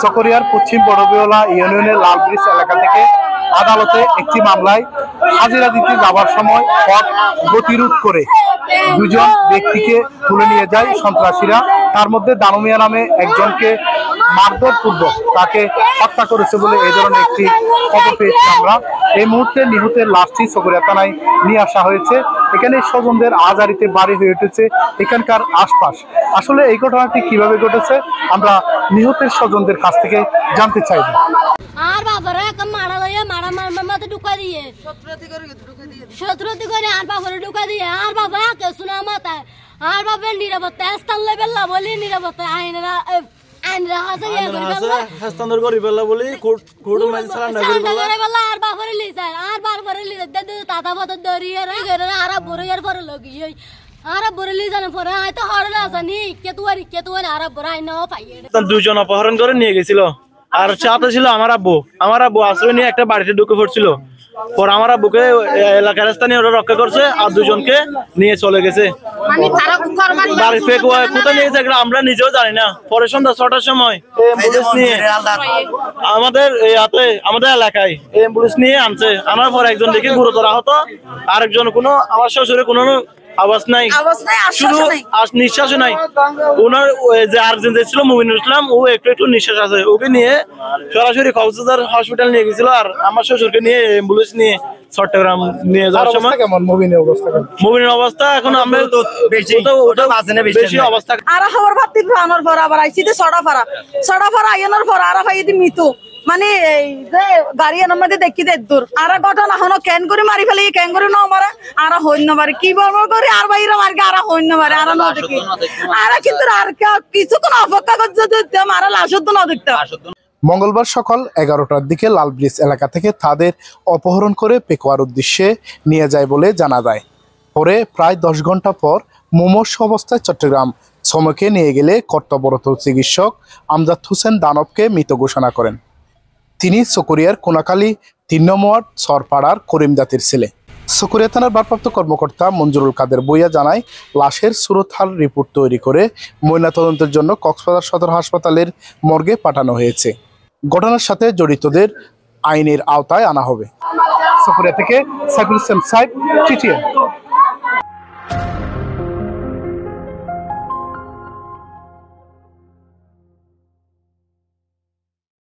চকরিয়ার পশ্চিম বড়বিওলা ইউনিয়নের লাল ব্রিজ এলাকা থেকে আদালতে একটি মামলায় হাজিরা দিতে যাওয়ার সময় পথ গতিরোধ করে দুজন ব্যক্তিকে তুলে নিয়ে যায় সন্ত্রাসীরা। তার মধ্যে দানু মিয়া নামে একজনকে মারধরপূর্বক তাকে হত্যা করেছে বলে এই ধরনের একটি খবর পেয়েছি আমরা। এই মুহূর্তে নিহতের লাশটি চকরিয়া থানায় নিয়ে আসা হয়েছে। এখানে স্বজনদের আজারিতে বাড়ি হয়ে উঠেছে এখানকার আশপাশ। আসলে এই ঘটনাটি কিভাবে ঘটেছে আমরা নিহতের স্বজনদের কাছ থেকে জানতে চাইব। আর বাবারে মারা লইয়া মারা মাথা ঢুকা দিয়ে সত্রতি করে আর বাবারে ঢুকা দিয়ে আর বাবা কে শোনা মাথা আর বাবার নিরাপত্তা স্থান লেবেল না বলি নিরাপত্তা আইনরা আইনরা হাসে হস্তান্তর করি বেলা বলি কোর্ট মাঝে সারান্ডা করি বেলা আর বাবারে লিছে আর বাবারে লিছে দে তাতা মত দরিয়ে রে আর বড় এর পরে লগি আর বড় লি জানা পরে হয়তো হড় আসানি কেতুয়ারি আর বড় আইনা পাইয়ে দুজন অপহরণ করে নিয়ে গেছিল। আর সাথে ছিল আমার আব্বু আশ্রয় নিয়ে একটা বাড়িতে ঢুকে পড়ছিল। পর আমার আব্বুকে এলাকার স্থানীয় ওরা রক্ষা করছে আর দুজনকে নিয়ে চলে গেছে। কোথায় নিয়ে গেছে আমরা নিজেও জানি না। পরে সন্ধ্যা 6টার সময় অ্যাম্বুলেন্স নিয়ে আমাদের এলাকায় অ্যাম্বুলেন্স নিয়ে আনছে। আনার পর একজন দেখে গুরুতর আহত, আরেকজন কোনো আমার শ্বশুরে কোনো আওয়াজ নাই, শুধু নিঃশ্বাসও নাই। ওনার যে আরেকজন ছিল মুমিনুল ইসলাম, ও একটু নিঃশ্বাস আছে। ওকে নিয়ে সরাসরি কক্সবাজার হসপিটাল নিয়ে গেছিল। আর আমার শ্বশুরকে নিয়ে অ্যাম্বুলেন্স নিয়ে চট্টগ্রাম নিয়ে যাওয়ার সময় মুমিনের অবস্থা এখন আমরা বেশি অবস্থা আর খবর ভাতি আনার পর আবার আইছি ছড়া আইনার পর আর ভাই মৃত্যু মানে এই যে গাড়ি এর মধ্যে দেখি দে দূর আর ঘটনা হনো কেন করে মারি ফেলি কেন করে ন মারে আর হইন না পারে কি বলবো করে আর বাইরে মারকে আর হইন না পারে আর ন দেখি আর কিন্তু আর কিছুক্ষণ অপেক্ষা করছে যে মারা লাশ তো না দেখতে। মঙ্গলবার সকাল 11টার দিকে লাল ব্রিজ এলাকা থেকে তাদের অপহরণ করে পেকুয়ার উদ্দেশ্যে নিয়ে যায় বলে জানা যায়। পরে প্রায় 10 ঘন্টা পর মুমূর্ষু অবস্থায় চট্টগ্রাম সমকে নিয়ে গেলে কর্তব্যরত চিকিৎসক আমজাদ হোসেন দানবকে মৃত ঘোষণা করেন। তিনি চকরিয়ার কোনাখালী 3 নং ওয়ার্ড সরপাড়ার করিম জাতির ছেলে। চকরিয়া থানার ভারপ্রাপ্ত কর্মকর্তা মঞ্জুরুল কাদের বইয়া জানায়, লাশের সুরতহাল রিপোর্ট তৈরি করে ময়নাতদন্তের জন্য কক্সবাজার সদর হাসপাতালের মর্গে পাঠানো হয়েছে। ঘটনার সাথে জড়িতদের আইনের আওতায় আনা হবে। চকরিয়া থেকে সাইফুল ইসলাম সাহেব, টিটিএন।